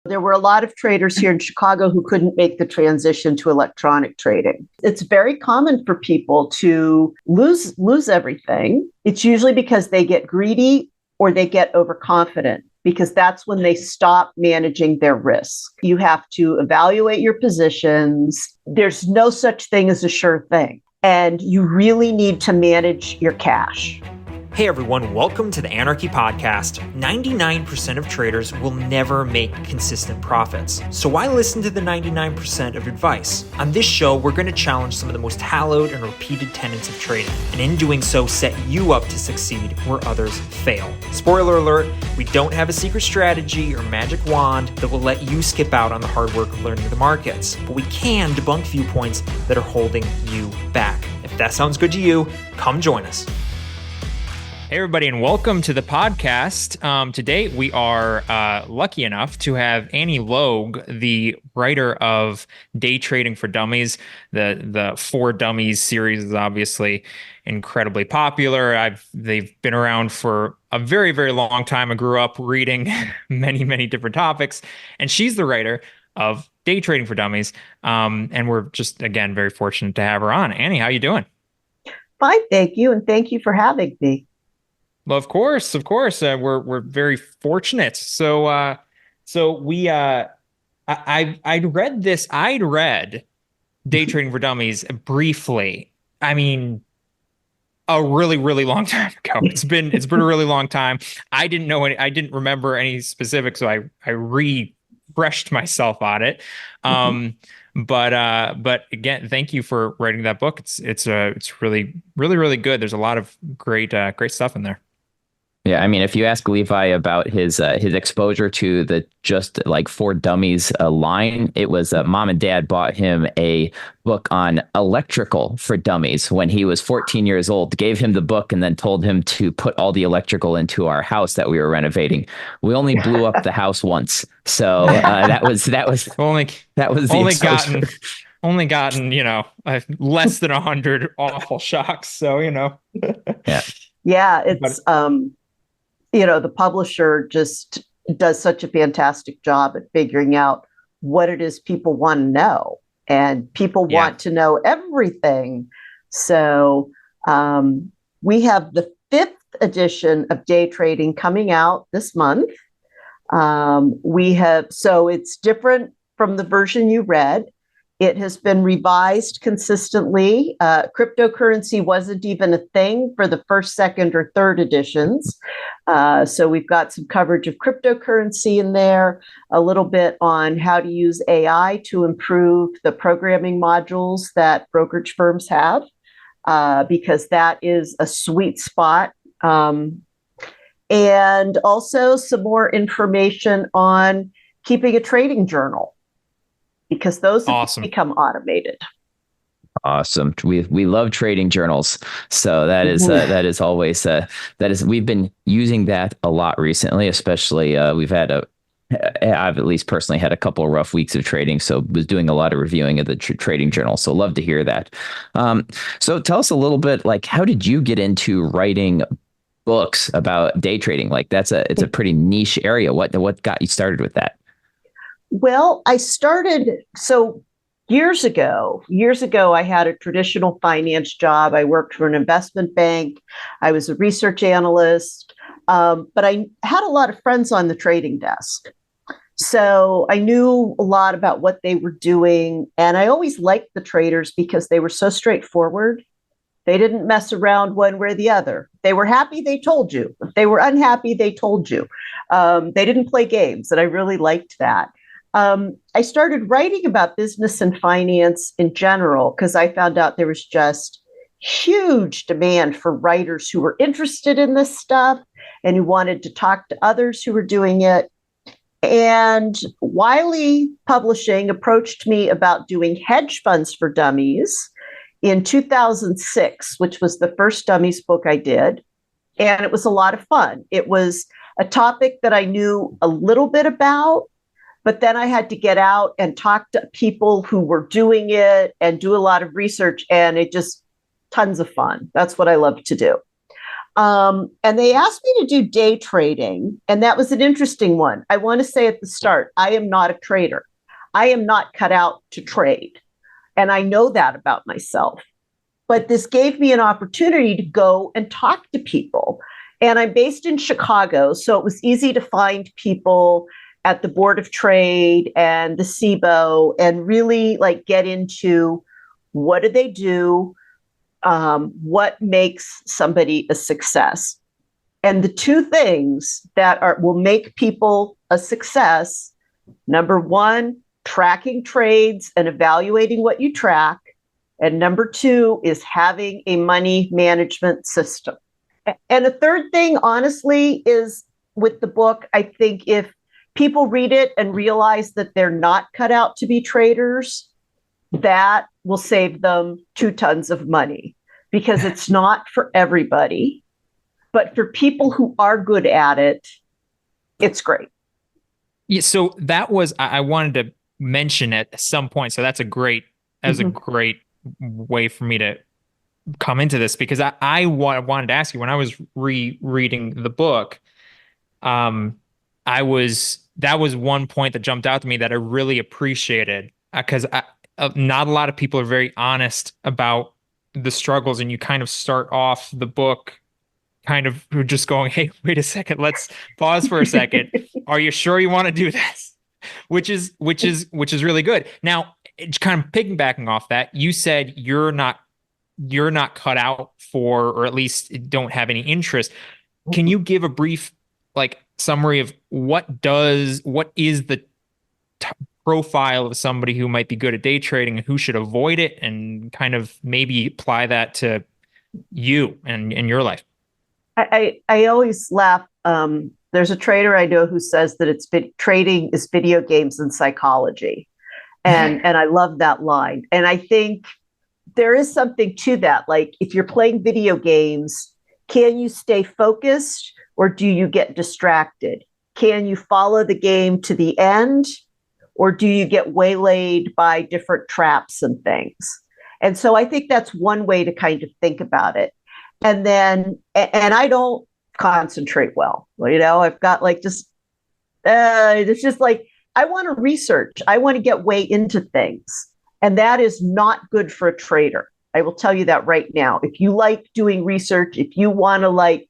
There were a lot of traders here in Chicago who couldn't make the transition to electronic trading. It's very common for people to lose everything. It's usually because they get greedy or they get overconfident, because that's when they stop managing their risk. You have to evaluate your positions. There's no such thing as a sure thing, and you really need to manage your cash. Hey everyone, welcome to the Anarchy Podcast. 99% of traders will never make consistent profits. So why listen to the 99% of advice? On this show, we're going to challenge some of the most hallowed and repeated tenets of trading, and in doing so, set you up to succeed where others fail. Spoiler alert, we don't have a secret strategy or magic wand that will let you skip out on the hard work of learning the markets, but we can debunk viewpoints that are holding you back. If that sounds good to you, come join us. Hey, everybody, and welcome to the podcast. Today, we are lucky enough to have Annie Logue, the writer of Day Trading for Dummies. The For Dummies series is obviously incredibly popular. They've been around for a very, very long time. I grew up reading many, many different topics, and she's the writer of Day Trading for Dummies. And we're just, again, very fortunate to have her on. Annie, how you doing? Fine, thank you, and thank you for having me. Well, of course. We're very fortunate. I read this. I'd read Day Trading for Dummies briefly. I mean, a really, really long time ago. It's been a really long time. I didn't remember any specifics, so I refreshed myself on it. But again, thank you for writing that book. It's really, really, really good. There's a lot of great stuff in there. Yeah, I mean, if you ask Levi about his exposure to the Just Like For Dummies line, it was mom and dad bought him a book on electrical for dummies when he was 14 years old, gave him the book and then told him to put all the electrical into our house that we were renovating. We only blew up the house once. So that was only the only gotten, less than 100 awful shocks. So, Yeah, it's the publisher just does such a fantastic job at figuring out what it is people want to know, and people want to know everything. So we have the 5th edition of Day Trading coming out this month. So it's different from the version you read. It has been revised consistently. Cryptocurrency wasn't even a thing for the first, second, or third editions. So we've got some coverage of cryptocurrency in there, a little bit on how to use AI to improve the programming modules that brokerage firms have, because that is a sweet spot. And also some more information on keeping a trading journal, because those have become automated. Awesome. We love trading journals. So that is always we've been using that a lot recently, especially I've at least personally had a couple of rough weeks of trading, so was doing a lot of reviewing of the trading journal. So love to hear that. So tell us a little bit, like, how did you get into writing books about day trading? Like, it's a pretty niche area. What got you started with that? Well, I started, years ago, I had a traditional finance job. I worked for an investment bank. I was a research analyst, but I had a lot of friends on the trading desk. So I knew a lot about what they were doing. And I always liked the traders because they were so straightforward. They didn't mess around one way or the other. If they were happy, they told you. If they were unhappy, they told you. They didn't play games, and I really liked that. I started writing about business and finance in general because I found out there was just huge demand for writers who were interested in this stuff and who wanted to talk to others who were doing it. And Wiley Publishing approached me about doing hedge funds for dummies in 2006, which was the first Dummies book I did. And it was a lot of fun. It was a topic that I knew a little bit about, but then I had to get out and talk to people who were doing it and do a lot of research, and it just tons of fun. That's what I love to do. And they asked me to do day trading, and that was an interesting one. I want to say at the start, I am not a trader. I am not cut out to trade. And I know that about myself. But this gave me an opportunity to go and talk to people. And I'm based in Chicago, so it was easy to find people at the Board of Trade and the SIBO and really like get into what do they do, what makes somebody a success. And the two things that will make people a success, number one, tracking trades and evaluating what you track. And number two is having a money management system. And the third thing, honestly, is with the book, I think if people read it and realize that they're not cut out to be traders, that will save them 2 tons of money because it's not for everybody. But for people who are good at it, it's great. Yeah, so that was I wanted to mention at some point. So that's a great way for me to come into this because I wanted to ask you when I was rereading the book, that was one point that jumped out to me that I really appreciated because not a lot of people are very honest about the struggles, and you kind of start off the book kind of just going, "Hey, wait a second, let's pause for a second. Are you sure you want to do this?" Which is really good. Now, kind of piggybacking off that, you said you're not cut out for, or at least don't have any interest. Can you give a brief summary of what is the profile of somebody who might be good at day trading and who should avoid it, and kind of maybe apply that to you and in your life? I always laugh. There's a trader I know who says that trading is video games and psychology. And I love that line. And I think there is something to that. Like if you're playing video games, can you stay focused or do you get distracted? Can you follow the game to the end or do you get waylaid by different traps and things? And so I think that's one way to kind of think about it. And I don't concentrate well. I've got it's just like, I want to research. I want to get way into things. And that is not good for a trader. I will tell you that right now. If you like doing research, if you want to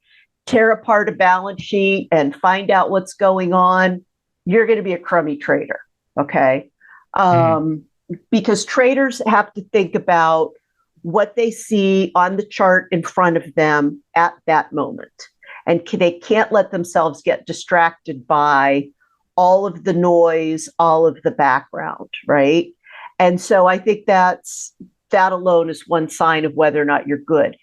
tear apart a balance sheet and find out what's going on, you're going to be a crummy trader. Okay. Because traders have to think about what they see on the chart in front of them at that moment. And they can't let themselves get distracted by all of the noise, all of the background, right? And so I think that alone is one sign of whether or not you're good.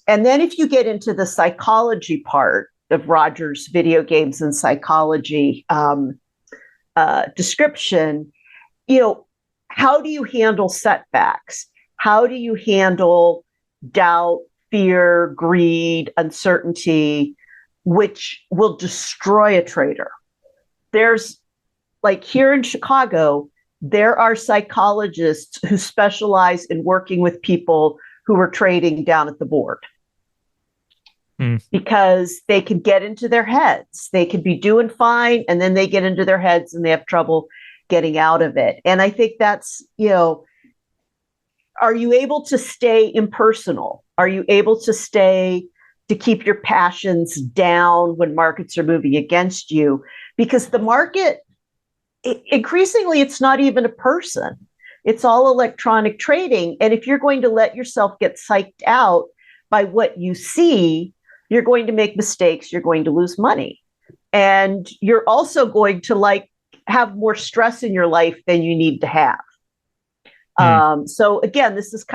And then if you get into the psychology part of Roger's video games and psychology description, how do you handle setbacks? How do you handle doubt, fear, greed, uncertainty, which will destroy a trader? There's here in Chicago, there are psychologists who specialize in working with people who are trading down at the board because they can get into their heads. They could be doing fine and then they get into their heads and they have trouble getting out of it. And I think that's, are you able to stay impersonal? Are you able to keep your passions down when markets are moving against you? Because the market, increasingly, it's not even a person. It's all electronic trading. And if you're going to let yourself get psyched out by what you see, you're going to make mistakes. You're going to lose money. And you're also going to have more stress in your life than you need to have. So again, this is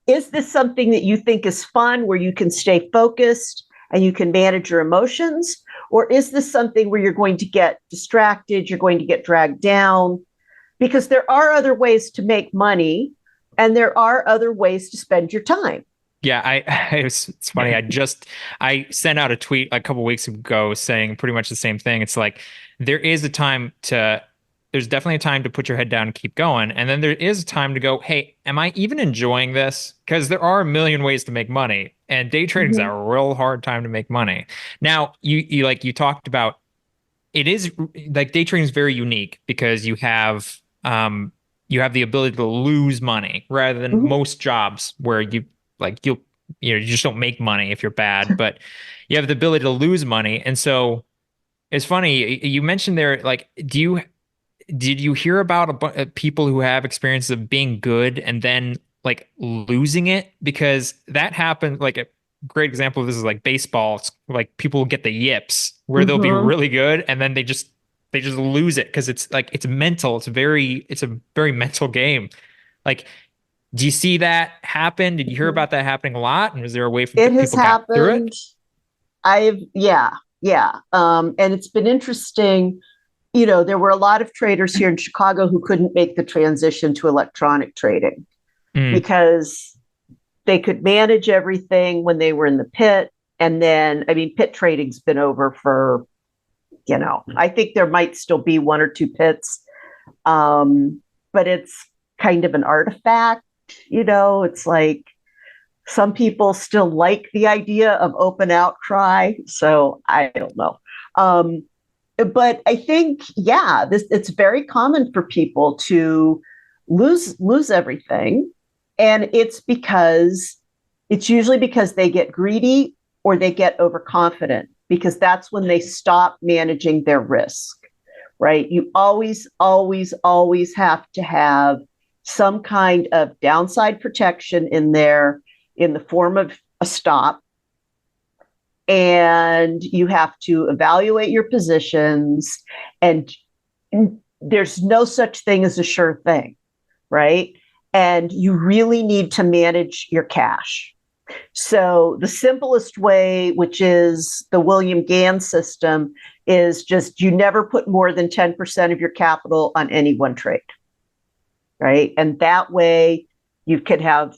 is this something that you think is fun where you can stay focused and you can manage your emotions? Or is this something where you're going to get distracted, you're going to get dragged down? Because there are other ways to make money and there are other ways to spend your time. Yeah, it's funny. I sent out a tweet a couple weeks ago saying pretty much the same thing. It's like there's definitely a time to put your head down and keep going. And then there is a time to go, hey, am I even enjoying this? Because there are a million ways to make money. And day trading is Mhm. a real hard time to make money. Now, you talked about it is like day trading is very unique because you have the ability to lose money rather than Mhm. most jobs where you just don't make money if you're bad, but you have the ability to lose money. And so it's funny you mentioned there, like, did you hear about people who have experiences of being good and then like losing it? Because that happened. Like a great example of this is like baseball. It's like people get the yips where they'll be Mhm. really good and then they just lose it because it's like it's mental. It's a very mental game. Like, do you see that happen? Did you hear Mhm. about that happening a lot? And was there a way It has people got through it? happened. Yeah, yeah. And it's been interesting. There were a lot of traders here in Chicago who couldn't make the transition to electronic trading Mm, because they could manage everything when they were in the pit. And then, I mean, pit trading's been over for, I think there might still be one or two pits, but it's kind of an artifact. It's like some people still like the idea of open outcry. So I don't know. Um, but I think, yeah, it's very common for people to lose everything. And it's usually because they get greedy or they get overconfident, because that's when they stop managing their risk, right? You always, always, always have to have some kind of downside protection in there in the form of a stop, and you have to evaluate your positions, and there's no such thing as a sure thing, right? And you really need to manage your cash. So the simplest way, which is the William Gann system, is just you never put more than 10% of your capital on any one trade, right? And that way you could have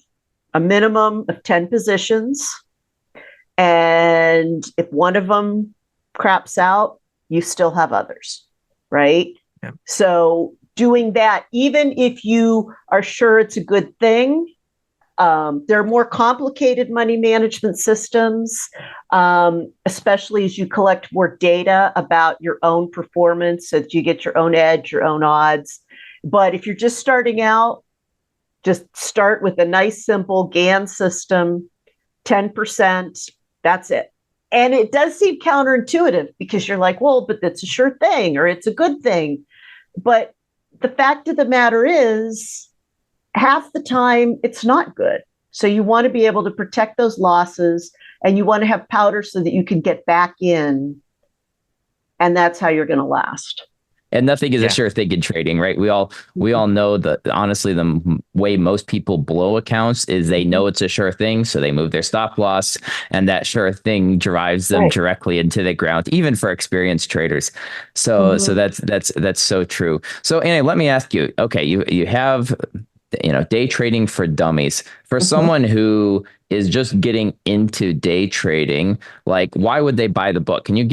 a minimum of 10 positions. And if one of them craps out, you still have others, right? yeah. So doing that, even if you are sure it's a good thing, there are more complicated money management systems, especially as you collect more data about your own performance so that you get your own edge, your own odds. But if you're just starting out, just start with a nice, simple Gann system, 10%, that's it. And it does seem counterintuitive because you're like, well, but that's a sure thing or it's a good thing. But the fact of the matter is, half the time it's not good. So you want to be able to protect those losses, and you want to have powder so that you can get back in. And that's how you're going to last. And nothing is a Yeah. sure thing in trading, right? We all know that honestly, the way most people blow accounts is they know it's a sure thing, so they move their stop loss, and that sure thing drives them Right. directly into the ground, even for experienced traders. So Mm-hmm. that's so true. So Annie, let me ask you, okay, you have day trading for dummies. For Mm-hmm. someone who is just getting into day trading, like why would they buy the book? Can you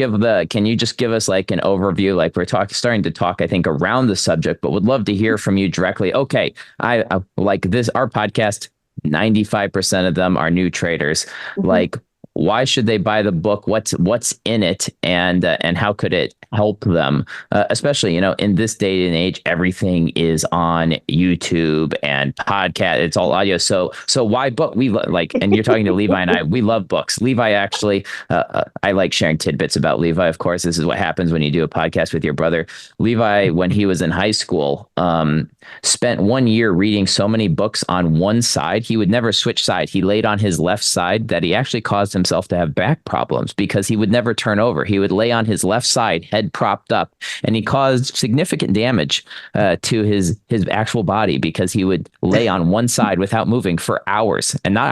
just give us like an overview? Like we're starting to talk, I think, around the subject, but would love to hear from you directly. Okay, I like this, our podcast, 95% of them are new traders. Mm-hmm. Like, why should they buy the book? What's in it, and how could it help them? Especially, in this day and age, everything is on YouTube and podcast. It's all audio. So why book? And you're talking to Levi and I. We love books. Levi actually, I like sharing tidbits about Levi. Of course, this is what happens when you do a podcast with your brother. Levi, when he was in high school, spent 1 year reading so many books on one side. He would never switch side. He laid on his left side that he actually caused himself to have back problems because he would never turn over. He would lay on his left side, head propped up, and he caused significant damage to his actual body because he would lay on one side without moving for hours, and not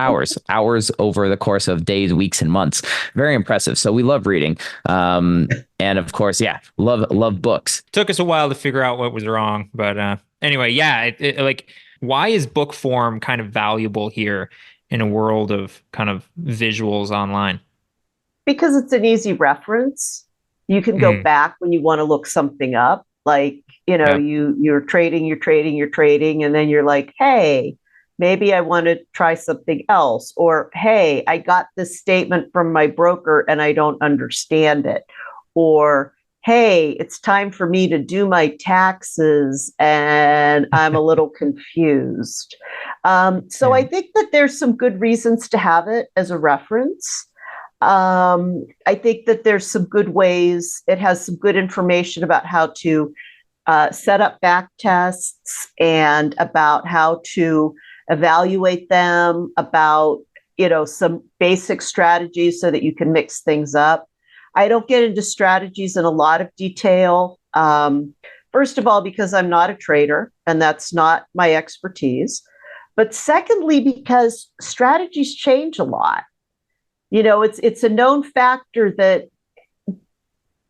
hours over the course of days, weeks, and months. Very impressive. So we love reading. And of course, yeah, love books. Took us a while to figure out what was wrong, but anyway, yeah, like why is book form kind of valuable here in a world of kind of visuals online? Because it's an easy reference. You can go Mm, back when you want to look something up. Like, yeah. you're trading, and then you're like, hey, maybe I want to try something else. Or, hey, I got this statement from my broker and I don't understand it. Or, hey, it's time for me to do my taxes and I'm a little confused. So I think that there's some good reasons to have it as a reference. I think that there's some good ways. It has some good information about how to set up back tests and about how to evaluate them, about, some basic strategies so that you can mix things up. I don't get into strategies in a lot of detail. First of all, because I'm not a trader and that's not my expertise. But secondly, because strategies change a lot. It's a known factor that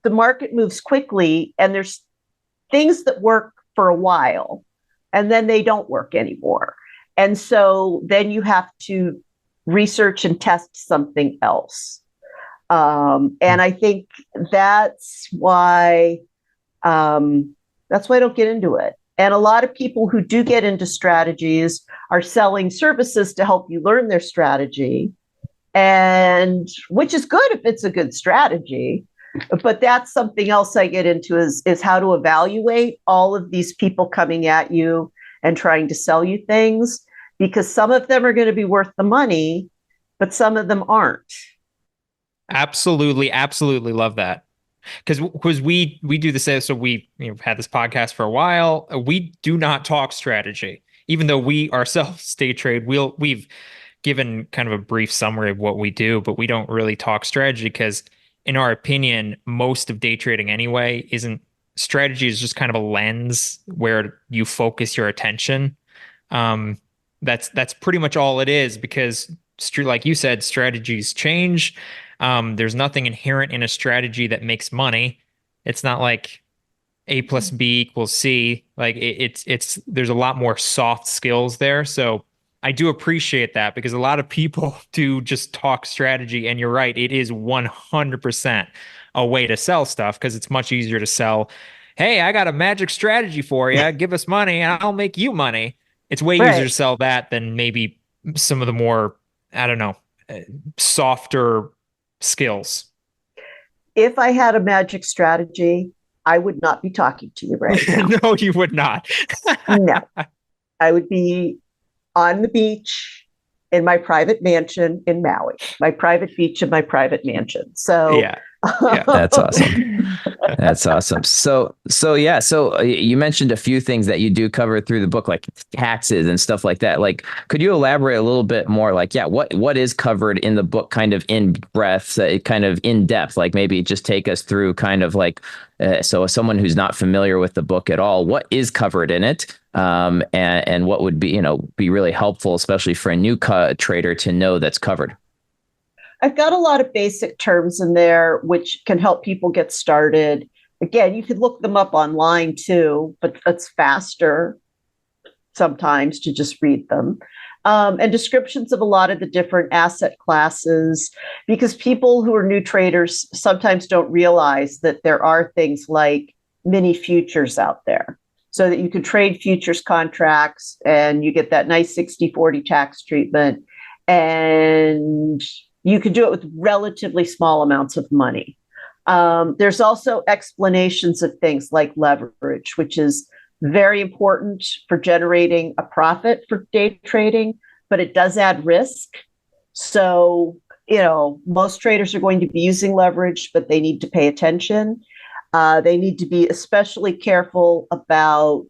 the market moves quickly and there's things that work for a while and then they don't work anymore. And so then you have to research and test something else. And I think that's why I don't get into it. And a lot of people who do get into strategies are selling services to help you learn their strategy, and which is good if it's a good strategy. But that's something else I get into is how to evaluate all of these people coming at you and trying to sell you things, because some of them are going to be worth the money, but some of them aren't. Absolutely, absolutely love that. Because we do the same. So we've had this podcast for a while. We do not talk strategy, even though we ourselves day trade. We've given kind of a brief summary of what we do, but we don't really talk strategy because, in our opinion, most of day trading anyway isn't strategy. Is just kind of a lens where you focus your attention. That's pretty much all it is, because like you said, strategies change. There's nothing inherent in a strategy that makes money. It's not like A plus B equals C. Like it's there's a lot more soft skills there. So I do appreciate that, because a lot of people do just talk strategy, and you're right, it is 100% a way to sell stuff, because it's much easier to sell, hey, I got a magic strategy for you, give us money and I'll make you money. It's way easier to sell that than maybe some of the more, I don't know, softer skills. If I had a magic strategy, I would not be talking to you right now. No, you would not. No, I would be on the beach in my private mansion in Maui, my private beach and my private mansion. So yeah. That's awesome. That's awesome. So yeah. So you mentioned a few things that you do cover through the book, like taxes and stuff like that. Like, could you elaborate a little bit more? Like, what is covered in the book, kind of in breadth, kind of in depth? Like, maybe just take us through kind of like, so as someone who's not familiar with the book at all, what is covered in it? And what would be really helpful, especially for a new trader to know that's covered. I've got a lot of basic terms in there which can help people get started. Again, you could look them up online too, but it's faster sometimes to just read them. And descriptions of a lot of the different asset classes, because people who are new traders sometimes don't realize that there are things like mini futures out there, so that you can trade futures contracts and you get that nice 60-40 tax treatment. And you can do it with relatively small amounts of money. There's also explanations of things like leverage, which is very important for generating a profit for day trading, but it does add risk. So, most traders are going to be using leverage, but they need to pay attention. They need to be especially careful about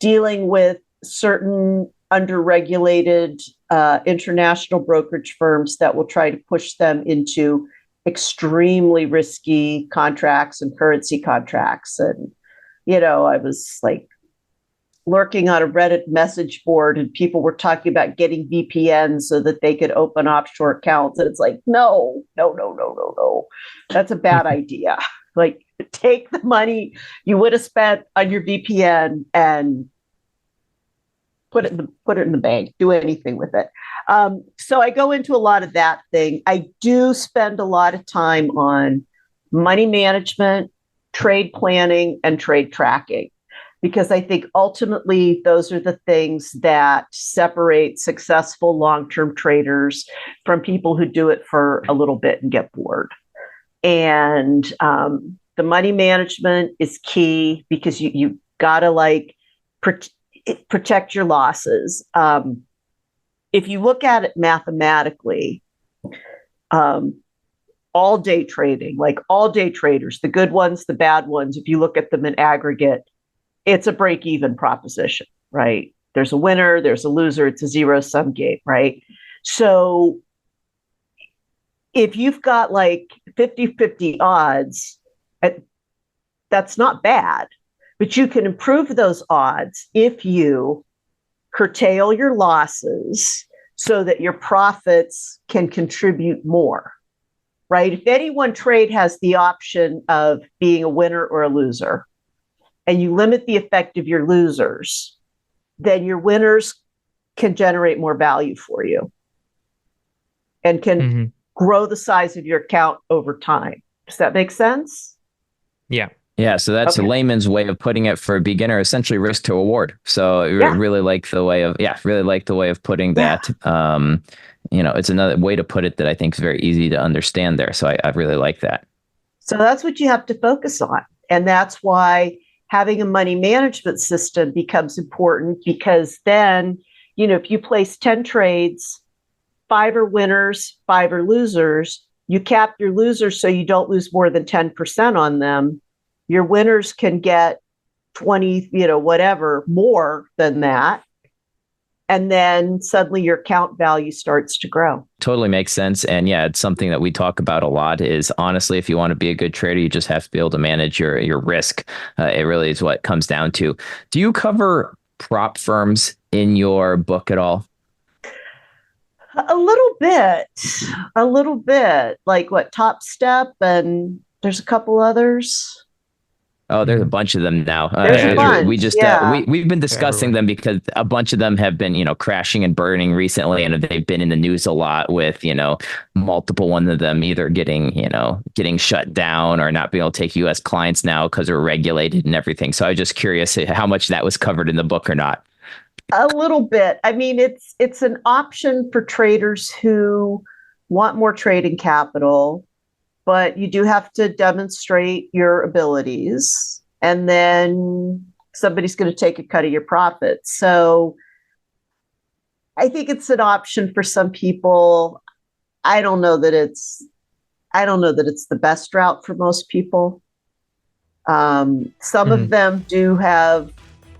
dealing with certain underregulated international brokerage firms that will try to push them into extremely risky contracts and currency contracts. And, I was like lurking on a Reddit message board and people were talking about getting VPNs so that they could open offshore accounts. And it's like, no. That's a bad idea. Like, take the money you would have spent on your VPN and put it in the bank, do anything with it. So I go into a lot of that thing. I do spend a lot of time on money management, trade planning, and trade tracking. because I think ultimately those are the things that separate successful long-term traders from people who do it for a little bit and get bored. And the money management is key because you gotta like protect your losses. If you look at it mathematically, all day trading, like all day traders, the good ones, the bad ones, if you look at them in aggregate, it's a break-even proposition, right? There's a winner, there's a loser, it's a zero-sum game, right? So if you've got like 50-50 odds, that's not bad, but you can improve those odds if you curtail your losses so that your profits can contribute more, right? If any one trade has the option of being a winner or a loser, and you limit the effect of your losers, then your winners can generate more value for you and can grow the size of your account over time. Does that make sense? Yeah. Yeah, so that's a layman's way of putting it for a beginner, essentially risk to reward. So I really like the way of putting that. It's another way to put it that I think is very easy to understand there. So I really like that. So that's what you have to focus on. And that's why having a money management system becomes important, because then, if you place 10 trades, 5 are winners, 5 are losers, you cap your losers so you don't lose more than 10% on them. Your winners can get 20, whatever more than that. And then suddenly your account value starts to grow. Totally makes sense. And yeah, it's something that we talk about a lot is honestly, if you want to be a good trader, you just have to be able to manage your risk. It really is what it comes down to. Do you cover prop firms in your book at all? A little bit, like what, Top Step, and there's a couple others. Oh, there's a bunch of them now. There's a bunch, we just we've been discussing them because a bunch of them have been crashing and burning recently, and they've been in the news a lot with multiple one of them either getting shut down or not being able to take U.S. clients now because they're regulated and everything. So I was just curious how much that was covered in the book or not. A little bit. I mean, it's an option for traders who want more trading capital, but you do have to demonstrate your abilities, and then somebody's going to take a cut of your profits. So I think it's an option for some people. I don't know that it's the best route for most people. Some of them do have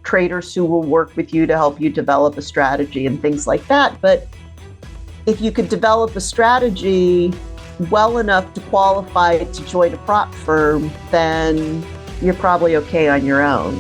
traders who will work with you to help you develop a strategy and things like that. But if you could develop a strategy well enough to qualify to join a prop firm, then you're probably okay on your own.